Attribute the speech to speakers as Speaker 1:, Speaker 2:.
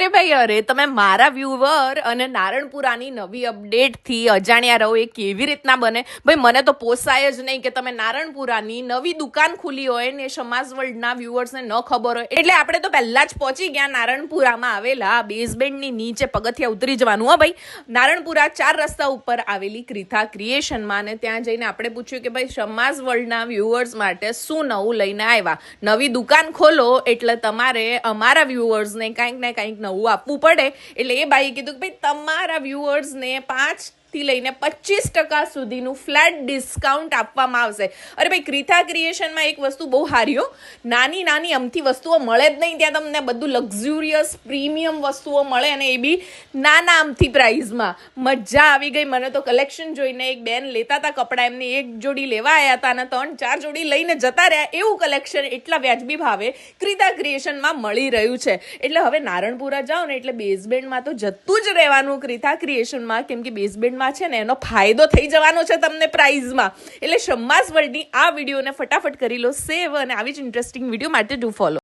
Speaker 1: અરે ભાઈ અરે, તમે મારા વ્યુવર અને નારણપુરાની નવી અપડેટથી અજાણ્યા રહો એ કેવી રીતના બને? ભાઈ મને તો પોસાય જ નહીં કે તમે નારણપુરાની નવી દુકાન ખુલી હોય ને સમાજ વર્લ્ડના વ્યુઅર્સને ન ખબર હોય. એટલે આપણે તો પહેલા જ પહોંચી ગયા નારણપુરામાં આવેલા બેઝમેન્ટની નીચે પગથિયા ઉતરી જવાનું. હા ભાઈ, નારણપુરા 4 રસ્તા ઉપર આવેલી ક્રિથા ક્રિએશનમાં, અને ત્યાં જઈને આપણે પૂછ્યું કે ભાઈ સમાજ વર્લ્ડના વ્યુઅર્સ માટે શું નવું લઈને આવ્યા. નવી દુકાન ખોલો એટલે તમારે અમારા વ્યુઅર્સને કંઈક ને કંઈક નવું આપવું પડે. એટલે એ ભાઈએ કીધું કે ભાઈ તમારા વ્યુઅર્સને 5 થી લઈને 25% સુધીનું ફ્લેટ ડિસ્કાઉન્ટ આપવામાં આવશે. અરે ભાઈ, ક્રિથા ક્રિએશનમાં એક વસ્તુ બહુ સારી હો, નાની નાની અમથી વસ્તુઓ મળે જ નહીં. ત્યાં તમને બધું લક્ઝુરિયસ પ્રીમિયમ વસ્તુઓ મળે, અને એ બી નાના અમથી પ્રાઇઝમાં. મજા આવી ગઈ મને તો કલેક્શન જોઈને. એક બેન લેતા હતા કપડાં, એમની એક જોડી લેવા આવ્યા હતા અને 3-4 જોડી લઈને જતા રહ્યા. એવું કલેક્શન એટલા વ્યાજબી ભાવે ક્રિથા ક્રિએશનમાં મળી રહ્યું છે. એટલે હવે નારણપુરા જાઓ ને એટલે બેઝમેન્ટમાં તો જતું જ રહેવાનું ક્રિથા ક્રિએશનમાં, કેમ કે બેઝમેન્ટ છે ને એનો ફાયદો થઈ જવાનો છે તમને પ્રાઇઝમાં. એટલે સમાજ વર્લ્ડની આ વિડીયોને ફટાફટ કરી લો સેવ, અને આવી જ ઇન્ટરેસ્ટિંગ વિડીયો માટે ડુ ફોલો.